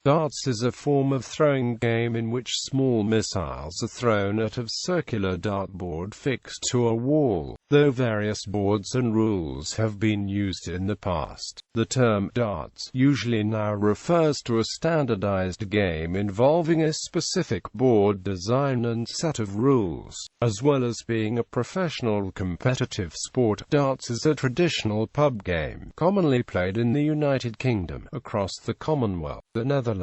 Darts is a form of throwing game in which small missiles are thrown at a circular dartboard fixed to a wall. Though various boards and rules have been used in the past, the term darts usually now refers to a standardized game involving a specific board design and set of rules. As well as being a professional competitive sport, darts is a traditional pub game, commonly played in the United Kingdom, across the Commonwealth, the Netherlands,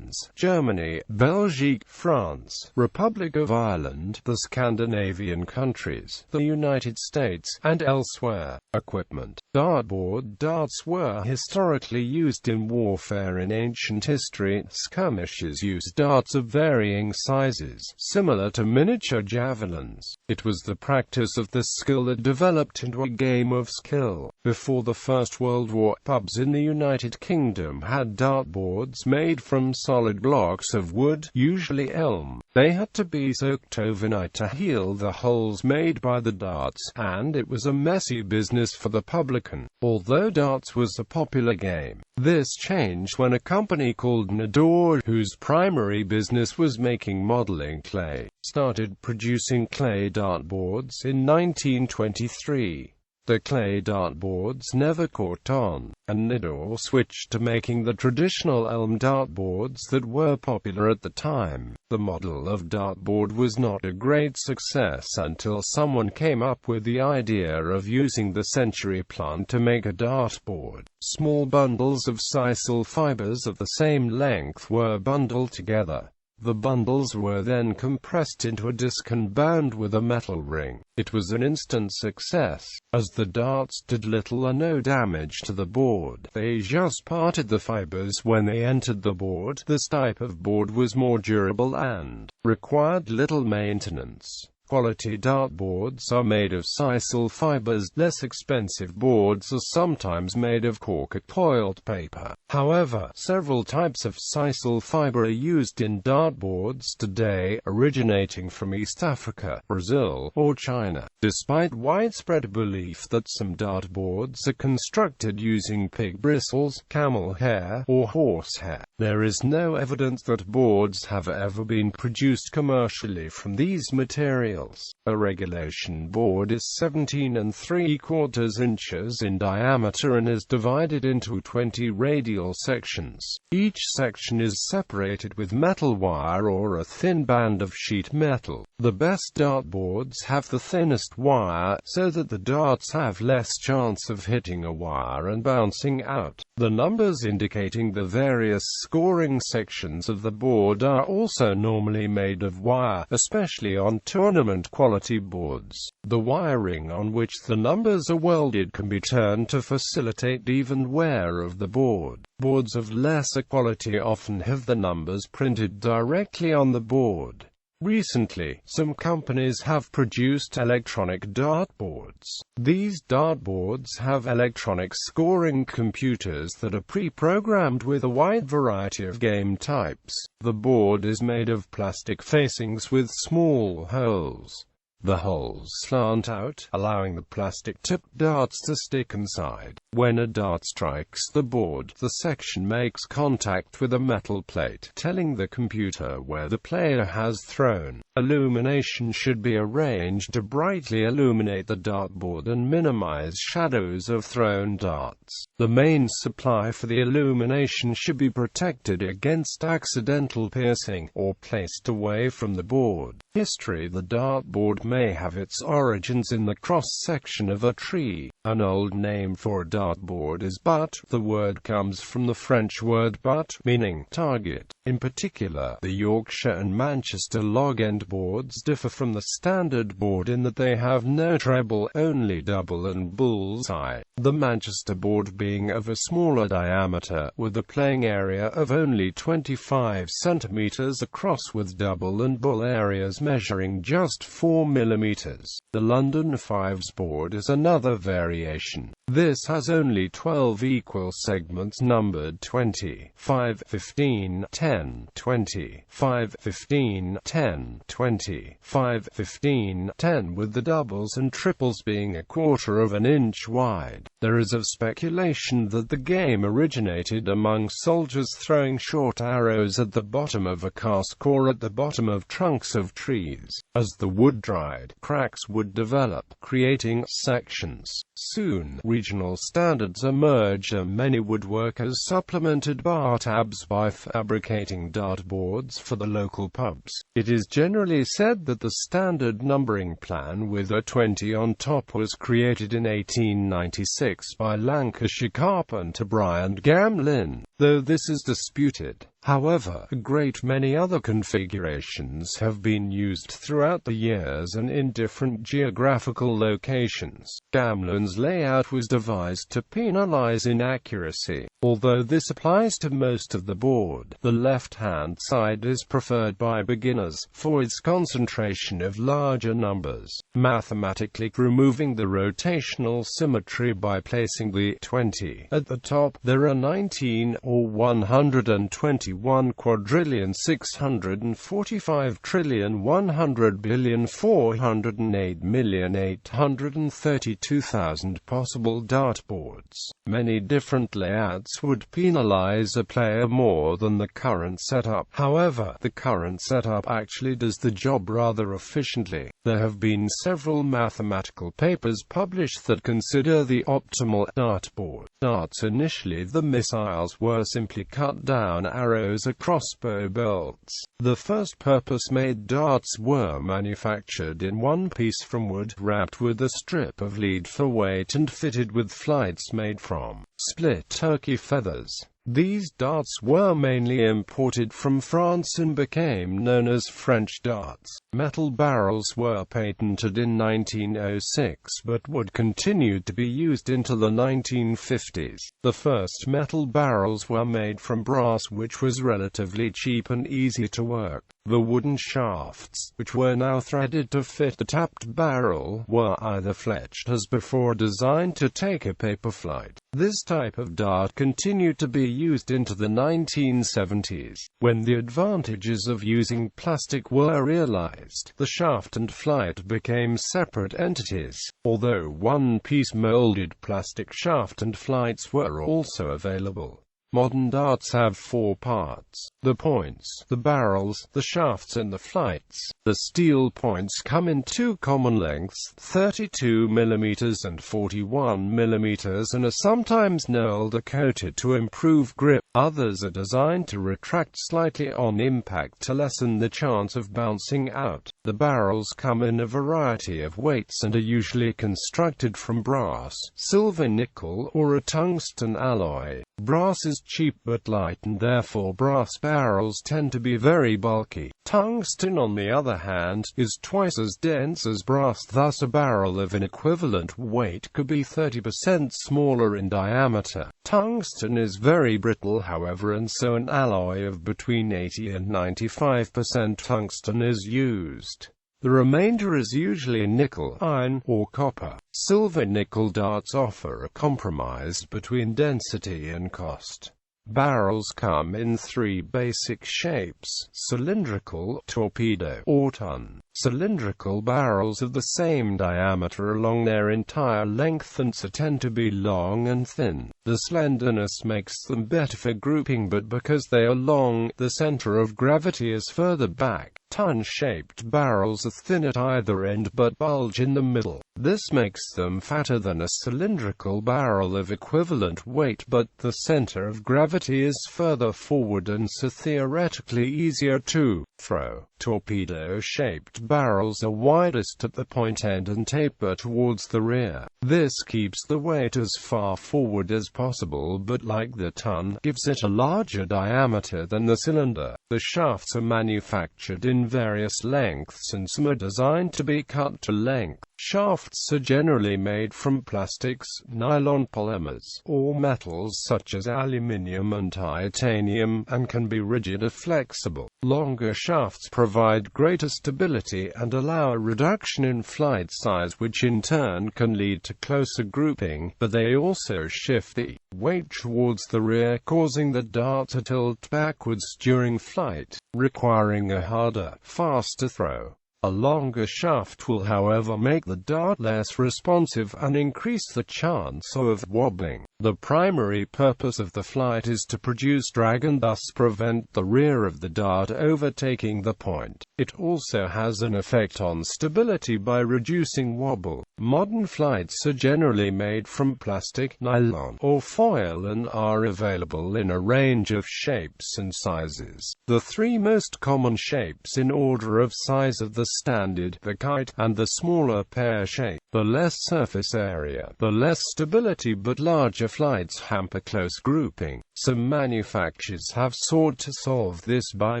Germany, Belgium, France, Republic of Ireland, the Scandinavian countries, the United States, and elsewhere. Equipment. Dartboard. Darts were historically used in warfare in ancient history. Skirmishers used darts of varying sizes, similar to miniature javelins. It was the practice of this skill that developed into a game of skill. Before the First World War, pubs in the United Kingdom had dartboards made from solid blocks of wood, usually elm. They had to be soaked overnight to heal the holes made by the darts, and it was a messy business for the publican. Although darts was a popular game, this changed when a company called Nador, whose primary business was making modeling clay, started producing clay dartboards in 1923. The clay dartboards never caught on, and Nador switched to making the traditional elm dartboards that were popular at the time. The model of dartboard was not a great success until someone came up with the idea of using the century plant to make a dartboard. Small bundles of sisal fibers of the same length were bundled together. The bundles were then compressed into a disc and bound with a metal ring. It was an instant success, as the darts did little or no damage to the board. They just parted the fibers when they entered the board. This type of board was more durable and required little maintenance. Quality dartboards are made of sisal fibers. Less expensive boards are sometimes made of cork or toilet paper. However, several types of sisal fiber are used in dartboards today, originating from East Africa, Brazil, or China. Despite widespread belief that some dartboards are constructed using pig bristles, camel hair, or horse hair, there is no evidence that boards have ever been produced commercially from these materials. A regulation board is 17 3/4 inches in diameter and is divided into 20 radial sections. Each section is separated with metal wire or a thin band of sheet metal. The best dartboards have the thinnest wire, so that the darts have less chance of hitting a wire and bouncing out. The numbers indicating the various scoring sections of the board are also normally made of wire, especially on tournament-quality boards. The wiring on which the numbers are welded can be turned to facilitate even wear of the board. Boards of lesser quality often have the numbers printed directly on the board. Recently, some companies have produced electronic dartboards. These dartboards have electronic scoring computers that are pre-programmed with a wide variety of game types. The board is made of plastic facings with small holes. The holes slant out, allowing the plastic-tipped darts to stick inside. When a dart strikes the board, the section makes contact with a metal plate, telling the computer where the player has thrown. Illumination should be arranged to brightly illuminate the dartboard and minimize shadows of thrown darts. The main supply for the illumination should be protected against accidental piercing, or placed away from the board. History. The dartboard may have its origins in the cross-section of a tree. An old name for a dartboard is butt. The word comes from the French word butt, meaning target. In particular, the Yorkshire and Manchester log-end boards differ from the standard board in that they have no treble, only double and bullseye. The Manchester board being of a smaller diameter, with a playing area of only 25 centimeters across, with double and bull areas measuring just 4 millimeters. The London Fives board is another variation. This has only 12 equal segments numbered 20, 5, 15, 10, 20, 5, 15, 10, 20, 5, 15, 10, with the doubles and triples being a quarter of an inch wide. There is of speculation that the game originated among soldiers throwing short arrows at the bottom of a cask or at the bottom of trunks of trees. As the wood dried, cracks would develop, creating sections. Soon, regional standards emerged and many woodworkers supplemented bar tabs by fabricating dartboards for the local pubs. It is generally said that the standard numbering plan with a 20 on top was created in 1896 by Lancashire carpenter Brian Gamlin, though this is disputed. However, a great many other configurations have been used throughout the years and in different geographical locations. Gamlin's layout was devised to penalize inaccuracy. Although this applies to most of the board, the left-hand side is preferred by beginners, for its concentration of larger numbers. Mathematically, removing the rotational symmetry by placing the 20 at the top, there are 19 or 121,645,100,408,832,000 possible dartboards. Many different layouts would penalize a player more than the current setup. However, the current setup actually does the job rather efficiently. There have been several mathematical papers published that consider the optimal dartboard. Darts. Initially, the missiles were simply cut down arrows or crossbow bolts. The first purpose-made darts were manufactured in one piece from wood, wrapped with a strip of lead for weight and fitted with flights made from split turkey feathers. These darts were mainly imported from France and became known as French darts. Metal barrels were patented in 1906 but wood continued to be used into the 1950s. The first metal barrels were made from brass, which was relatively cheap and easy to work. The wooden shafts, which were now threaded to fit the tapped barrel, were either fletched as before, designed to take a paper flight. This type of dart continued to be used into the 1970s. When the advantages of using plastic were realized, the shaft and flight became separate entities, although one-piece molded plastic shaft and flights were also available. Modern darts have 4 parts: the points, the barrels, the shafts and the flights. The steel points come in 2 common lengths, 32 mm and 41 mm, and are sometimes knurled or coated to improve grip. Others are designed to retract slightly on impact to lessen the chance of bouncing out. The barrels come in a variety of weights and are usually constructed from brass, silver, nickel, or a tungsten alloy. Brass is cheap but light, and therefore brass barrels tend to be very bulky. Tungsten, on the other hand, is twice as dense as brass, thus a barrel of an equivalent weight could be 30% smaller in diameter. Tungsten is very brittle, however, and so an alloy of between 80 and 95% tungsten is used. The remainder is usually nickel, iron, or copper. Silver-nickel darts offer a compromise between density and cost. Barrels come in 3 basic shapes: cylindrical, torpedo, or ton. Cylindrical barrels of the same diameter along their entire length and so tend to be long and thin. The slenderness makes them better for grouping, but because they are long, the center of gravity is further back. Ton-shaped barrels are thin at either end but bulge in the middle. This makes them fatter than a cylindrical barrel of equivalent weight, but the center of gravity is further forward and so theoretically easier to throw. Torpedo-shaped barrels are widest at the point end and taper towards the rear. This keeps the weight as far forward as possible, but like the ton, gives it a larger diameter than the cylinder. The shafts are manufactured in various lengths and some are designed to be cut to length. Shafts are generally made from plastics, nylon polymers, or metals such as aluminium and titanium, and can be rigid or flexible. Longer shafts provide greater stability and allow a reduction in flight size, which in turn can lead to closer grouping, but they also shift the weight towards the rear, causing the dart to tilt backwards during flight, requiring a harder, faster throw. A longer shaft will however make the dart less responsive and increase the chance of wobbling. The primary purpose of the flight is to produce drag and thus prevent the rear of the dart overtaking the point. It also has an effect on stability by reducing wobble. Modern flights are generally made from plastic, nylon, or foil and are available in a range of shapes and sizes. The three most common shapes in order of size are the standard, the kite, and the smaller pear shape. The less surface area, the less stability, but larger flights hamper close grouping. Some manufacturers have sought to solve this by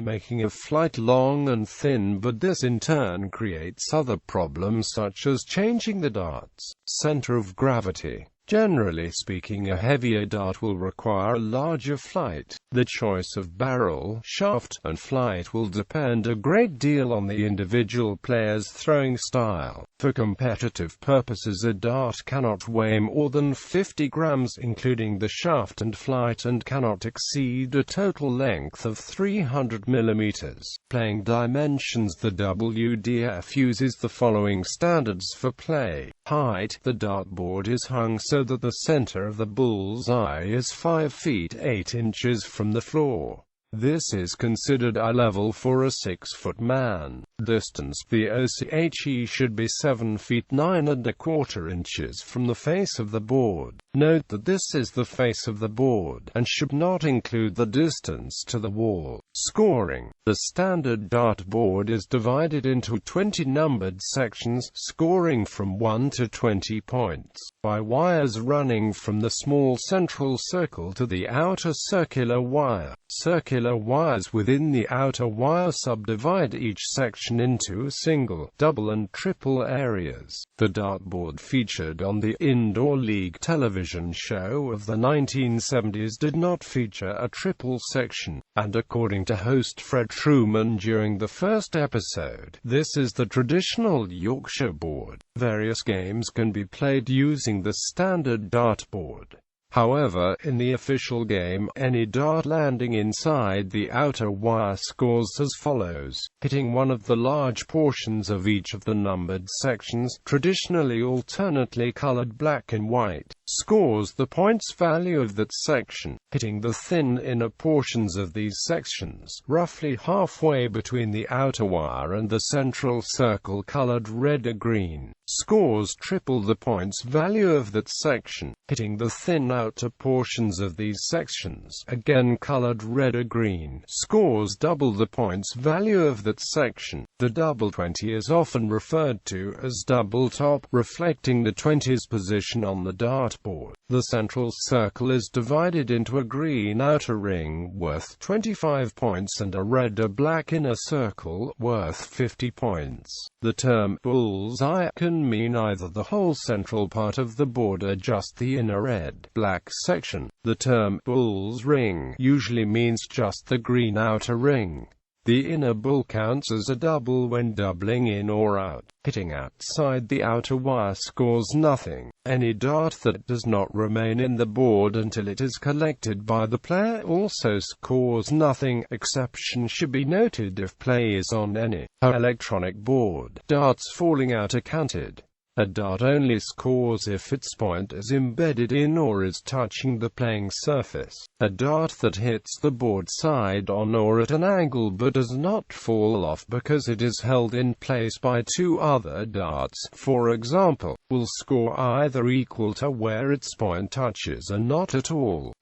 making a flight long and thin, but this in turn creates other problems such as changing the dart's center of gravity. Generally speaking, a heavier dart will require a larger flight. The choice of barrel, shaft, and flight will depend a great deal on the individual player's throwing style. For competitive purposes, a dart cannot weigh more than 50 grams, including the shaft and flight, and cannot exceed a total length of 300 millimeters. Playing dimensions: the WDF uses the following standards for play. Height: the dartboard is hung so that the center of the bullseye is 5 feet 8 inches from the floor. This is considered eye level for a 6-foot man. Distance: the OCHE should be 7 feet 9¼ inches from the face of the board. Note that this is the face of the board, and should not include the distance to the wall. Scoring: the standard dartboard is divided into 20 numbered sections, scoring from 1 to 20 points, by wires running from the small central circle to the outer circular wire. Circular wires within the outer wire subdivide each section into single, double and triple areas. The dartboard featured on the Indoor League television show of the 1970s did not feature a triple section, and according to host Fred Truman during the first episode, this is the traditional Yorkshire board. Various games can be played using the standard dartboard. However, in the official game, any dart landing inside the outer wire scores as follows: hitting one of the large portions of each of the numbered sections, traditionally alternately colored black and white, scores the points value of that section. Hitting the thin inner portions of these sections, roughly halfway between the outer wire and the central circle colored red or green, scores triple the points value of that section. Hitting the thin outer portions of these sections, again colored red or green, scores double the points value of that section. The double 20 is often referred to as double top, reflecting the 20's position on the dartboard. The central circle is divided into a green outer ring worth 25 points and a red or black inner circle worth 50 points. The term bullseye can mean either the whole central part of the board or just the inner red-black section. The term bull's ring usually means just the green outer ring. The inner bull counts as a double when doubling in or out. Hitting outside the outer wire scores nothing. Any dart that does not remain in the board until it is collected by the player also scores nothing. Exception should be noted if play is on any electronic board. Darts falling out are counted. A dart only scores if its point is embedded in or is touching the playing surface. A dart that hits the board side on or at an angle but does not fall off because it is held in place by two other darts, for example, will score either equal to where its point touches or not at all.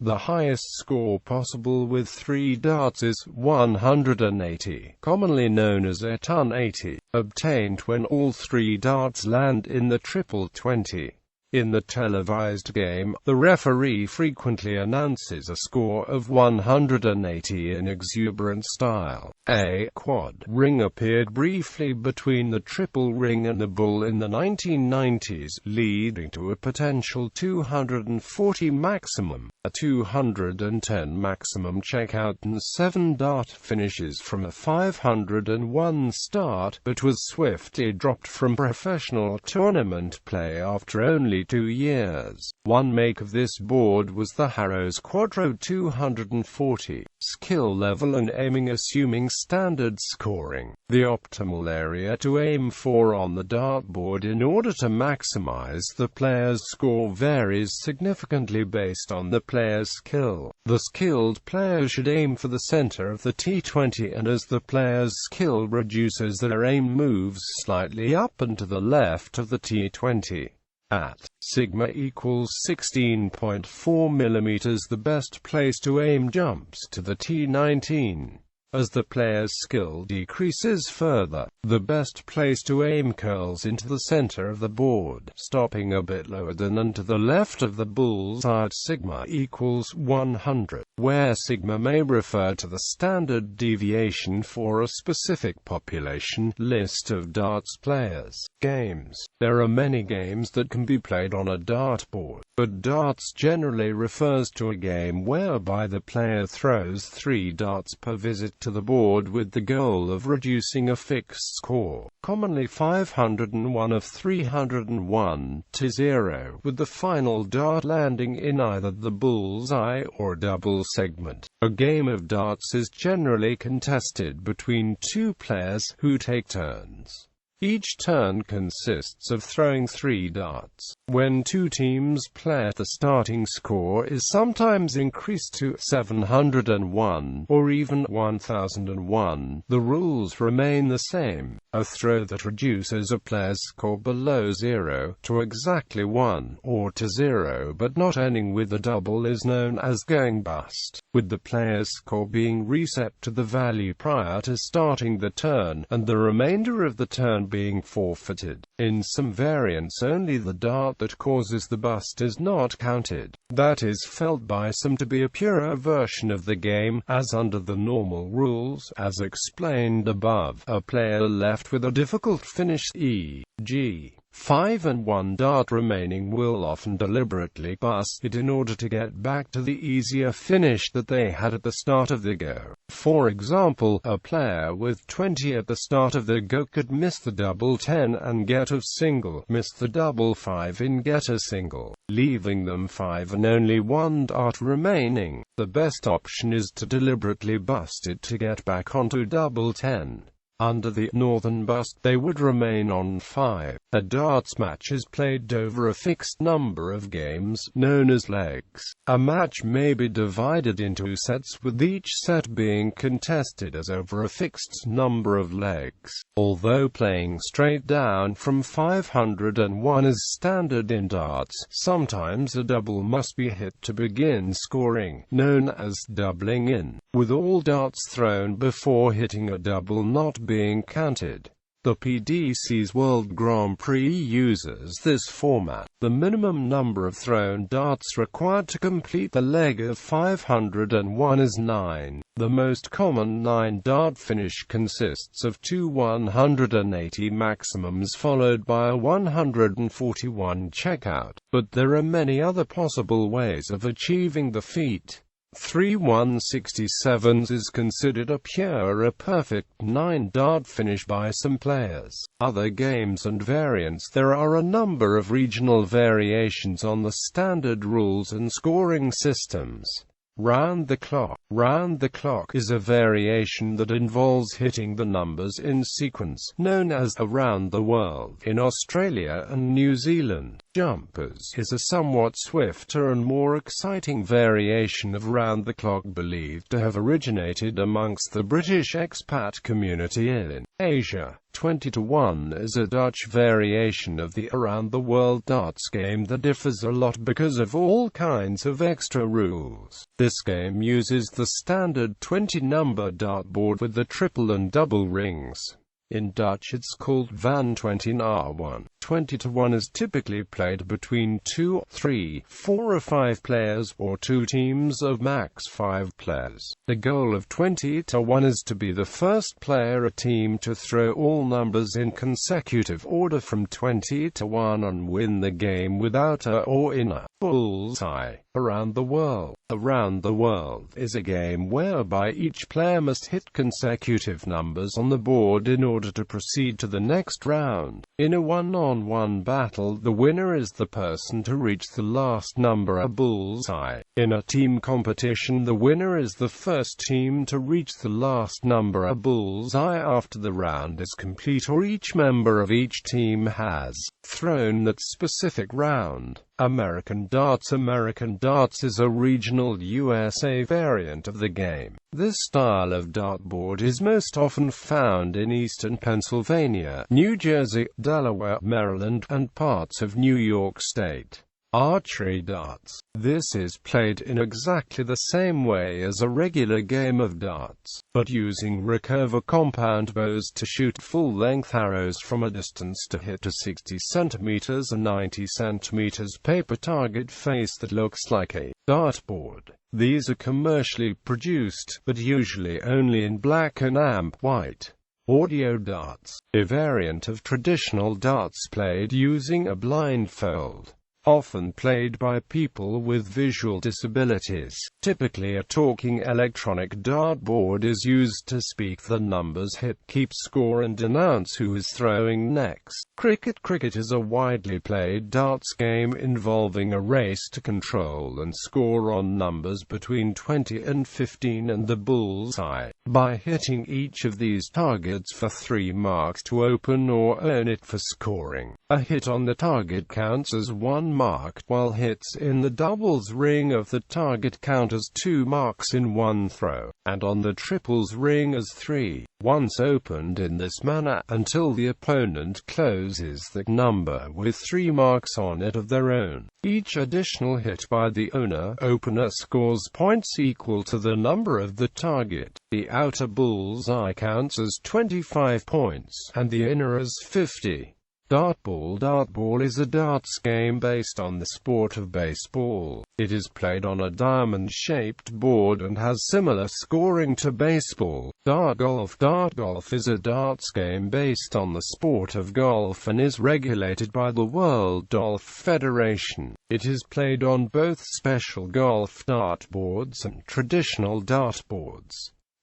The highest score possible with 3 darts is 180, commonly known as a ton 80, obtained when all 3 darts land in the triple 20. In the televised game, the referee frequently announces a score of 180 in exuberant style. A quad ring appeared briefly between the triple ring and the bull in the 1990s, leading to a potential 240 maximum, a 210 maximum checkout and 7 dart finishes from a 501 start, but was swiftly dropped from professional tournament play after only 2 years. One make of this board was the Harrow's Quadro 240. Skill level and aiming. Assuming standard scoring, the optimal area to aim for on the dartboard in order to maximize the player's score varies significantly based on the player's skill. The skilled player should aim for the center of the T20, and as the player's skill reduces, their aim moves slightly up and to the left of the T20. At sigma equals 16.4 mm, the best place to aim jumps to the T19. As the player's skill decreases further, the best place to aim curls into the center of the board, stopping a bit lower than and to the left of the bullseye at sigma equals 100, where sigma may refer to the standard deviation for a specific population list of darts players. Games. There are many games that can be played on a dartboard, but darts generally refers to a game whereby the player throws 3 darts per visit to the board with the goal of reducing a fixed score, commonly 501 of 301, to 0, with the final dart landing in either the bullseye or double segment. A game of darts is generally contested between 2 players who take turns. Each turn consists of throwing 3 darts. When 2 teams play, the starting score is sometimes increased to 701 or even 1001. The rules remain the same. A throw that reduces a player's score below 0 to exactly 1 or to 0 but not ending with a double is known as going bust, with the player's score being reset to the value prior to starting the turn, and the remainder of the turn being forfeited. In some variants, only the dart that causes the bust is not counted. That is felt by some to be a purer version of the game, as under the normal rules, as explained above. A player left with a difficult finish, e.g. 5 and 1 dart remaining, will often deliberately bust it in order to get back to the easier finish that they had at the start of the go. For example, a player with 20 at the start of the go could miss the double 10 and get a single, miss the double 5 and get a single, leaving them 5 and only 1 dart remaining. The best option is to deliberately bust it to get back onto double 10. Under the northern bust, they would remain on 5. A darts match is played over a fixed number of games, known as legs. A match may be divided into sets, with each set being contested as over a fixed number of legs. Although playing straight down from 501 is standard in darts, sometimes a double must be hit to begin scoring, known as doubling in, with all darts thrown before hitting a double not being counted. The PDC's World Grand Prix uses this format. The minimum number of thrown darts required to complete the leg of 501 is 9. The most common 9-dart finish consists of 2 180 maximums followed by a 141 checkout, but there are many other possible ways of achieving the feat. 3 167s is considered a perfect 9-dart finish by some players. Other games and variants. There are a number of regional variations on the standard rules and scoring systems. Round the clock. Round the clock is a variation that involves hitting the numbers in sequence, known as Around the World in Australia and New Zealand. Jumpers is a somewhat swifter and more exciting variation of round the clock, believed to have originated amongst the British expat community in Asia. 20 to 1 is a Dutch variation of the Around the World darts game that differs a lot because of all kinds of extra rules. This game uses the standard 20-number dartboard with the triple and double rings. In Dutch it's called van 20 naar 1. 20 to 1 is typically played between 2, 3, 4 or 5 players, or 2 teams of max 5 players. The goal of 20 to 1 is to be the first player a team to throw all numbers in consecutive order from 20 to 1 and win the game without a or in a bullseye. Around the World. Around the World is a game whereby each player must hit consecutive numbers on the board in order to proceed to the next round. In a one-on-one battle, the winner is the person to reach the last number a bullseye. In a team competition, the winner is the first team to reach the last number a bullseye after the round is complete or each member of each team has thrown that specific round. American darts. American darts is a regional USA variant of the game. This style of dartboard is most often found in eastern Pennsylvania, New Jersey, Delaware, Maryland, and parts of New York State. Archery darts. This is played in exactly the same way as a regular game of darts, but using recurve compound bows to shoot full-length arrows from a distance to hit a 60 cm and 90 cm paper target face that looks like a dartboard. These are commercially produced, but usually only in black and white. Audio darts. A variant of traditional darts played using a blindfold. Often played by people with visual disabilities. Typically a talking electronic dartboard is used to speak the numbers hit, keep score and announce who is throwing next. Cricket. Cricket is a widely played darts game involving a race to control and score on numbers between 20 and 15 and the bullseye. By hitting each of these targets for 3 marks to open or earn it for scoring. A hit on the target counts as 1 mark, while hits in the doubles ring of the target count as 2 marks in one throw, and on the triples ring as 3. Once opened in this manner, until the opponent closes the number with 3 marks on it of their own. Each additional hit by the opener scores points equal to the number of the target. The outer bullseye counts as 25 points, and the inner as 50. Dartball. Dartball is a darts game based on the sport of baseball. It is played on a diamond-shaped board and has similar scoring to baseball. Dart golf. Dart golf is a darts game based on the sport of golf and is regulated by the World Federation. It is played on both special golf dartboards and traditional dartboards.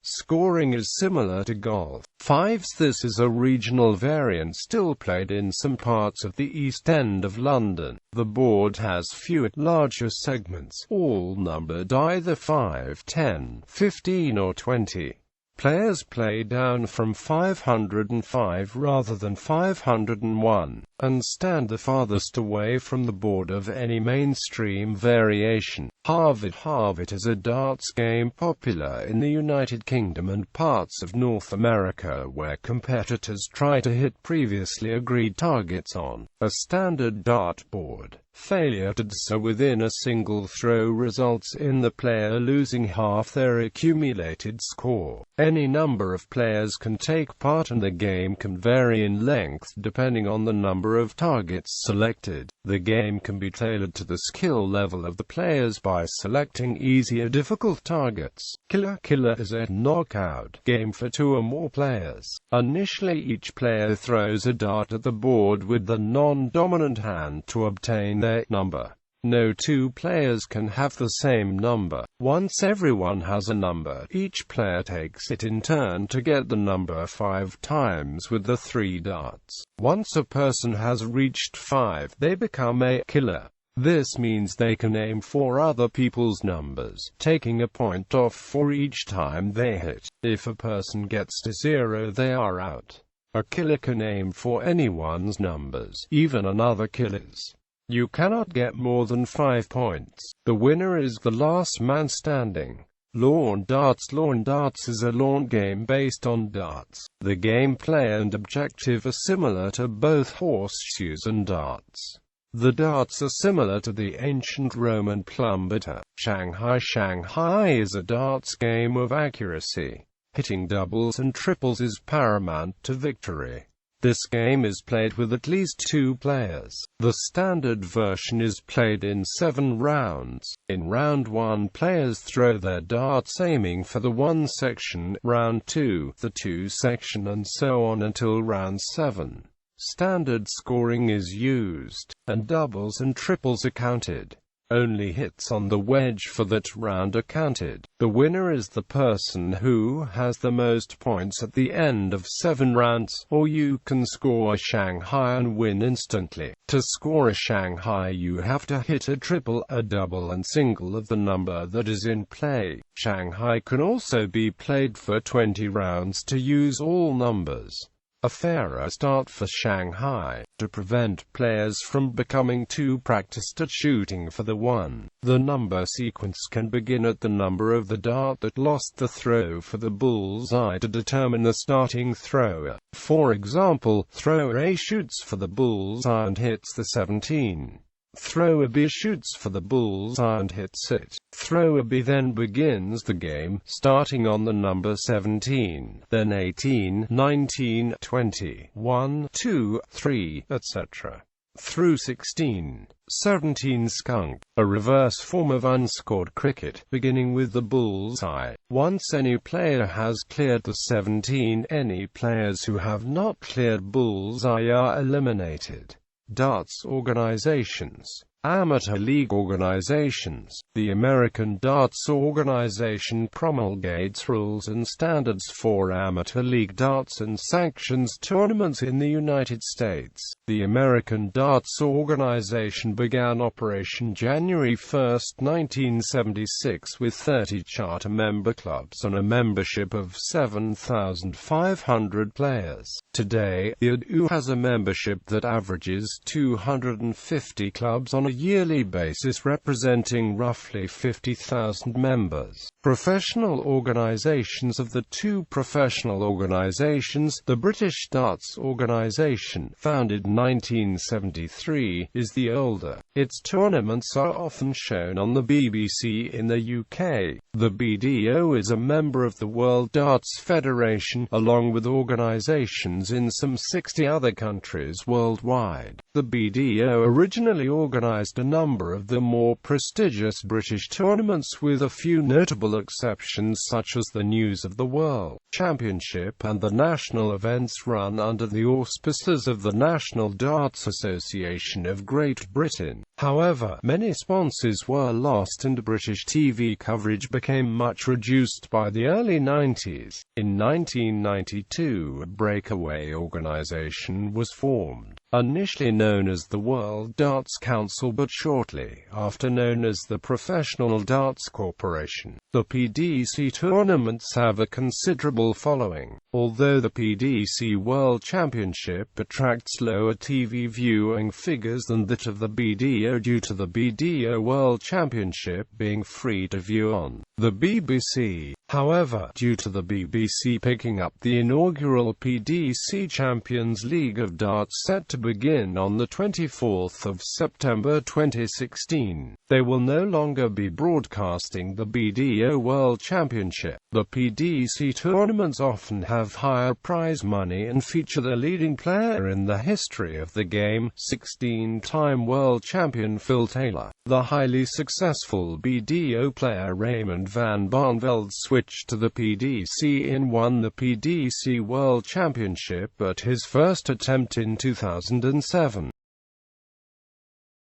Scoring is similar to golf. Fives. This is a regional variant still played in some parts of the East End of London. The board has fewer, larger segments, all numbered either 5, 10, 15 or 20. Players play down from 505 rather than 501, and stand the farthest away from the board of any mainstream variation. Halve-it is a darts game popular in the United Kingdom and parts of North America where competitors try to hit previously agreed targets on a standard dartboard. Failure to do so within a single throw results in the player losing half their accumulated score. Any number of players can take part and the game can vary in length depending on the number of targets selected. The game can be tailored to the skill level of the players by selecting easy or difficult targets. Killer. Killer is a knockout game for 2 or more players. Initially each player throws a dart at the board with the non-dominant hand to obtain their number. No 2 players can have the same number. Once everyone has a number, each player takes it in turn to get the number 5 times with the 3 darts. Once a person has reached 5, they become a killer. This means they can aim for other people's numbers, taking a point off for each time they hit. If a person gets to 0, they are out. A killer can aim for anyone's numbers, even another killer's. You cannot get more than 5 points. The winner is the last man standing. Lawn darts. Lawn darts is a lawn game based on darts. The gameplay and objective are similar to both horseshoes and darts. The darts are similar to the ancient Roman plumb bitter. Shanghai. Shanghai is a darts game of accuracy. Hitting doubles and triples is paramount to victory. This game is played with at least 2 players. The standard version is played in 7 rounds. In round 1, players throw their darts aiming for the 1 section, round 2, the 2 section, and so on until round 7. Standard scoring is used, and doubles and triples are counted. Only hits on the wedge for that round are counted. The winner is the person who has the most points at the end of 7 rounds, or you can score a Shanghai and win instantly. To score a Shanghai, you have to hit a triple, a double and single of the number that is in play. Shanghai can also be played for 20 rounds to use all numbers. A fairer start for Shanghai, to prevent players from becoming too practiced at shooting for the 1. The number sequence can begin at the number of the dart that lost the throw for the bullseye to determine the starting thrower. For example, thrower A shoots for the bullseye and hits the 17. Thrower B shoots for the bullseye and hits it. Thrower B then begins the game, starting on the number 17, then 18, 19, 20, 1, 2, 3, etc. through 16. 17 skunk, a reverse form of unscored cricket, beginning with the bullseye. Once any player has cleared the 17, any players who have not cleared bullseye are eliminated. Darts organizations. Amateur league organizations. The American Darts Organization promulgates rules and standards for amateur league darts and sanctions tournaments in the United States. The American Darts Organization began operation January 1, 1976 with 30 charter member clubs and a membership of 7,500 players. Today, the ADU has a membership that averages 250 clubs on a yearly basis, representing roughly 50,000 members. Professional organizations. Of the 2 professional organizations, the British Darts Organization, founded in 1973, is the older. Its tournaments are often shown on the BBC in the UK. The BDO is a member of the World Darts Federation, along with organizations in some 60 other countries worldwide. The BDO originally organized a number of the more prestigious British tournaments, with a few notable exceptions such as the News of the World Championship and the national events run under the auspices of the National Darts Association of Great Britain. However, many sponsors were lost and British TV coverage became much reduced by the early 90s. In 1992, a breakaway organization was formed, initially known as the World Darts Council but shortly after known as the Professional Darts Corporation. The PDC tournaments have a considerable following, although the PDC World Championship attracts lower TV viewing figures than that of the BDO due to the BDO World Championship being free to view on the BBC. However, due to the BBC picking up the inaugural PDC Champions League of Darts set to begin on the 24th of September 2016, they will no longer be broadcasting the BDO World Championship. The PDC tournaments often have higher prize money and feature the leading player in the history of the game, 16-time world champion Phil Taylor. The highly successful BDO player Raymond van Barneveld switched to the PDC and won the PDC World Championship at his first attempt in 2007.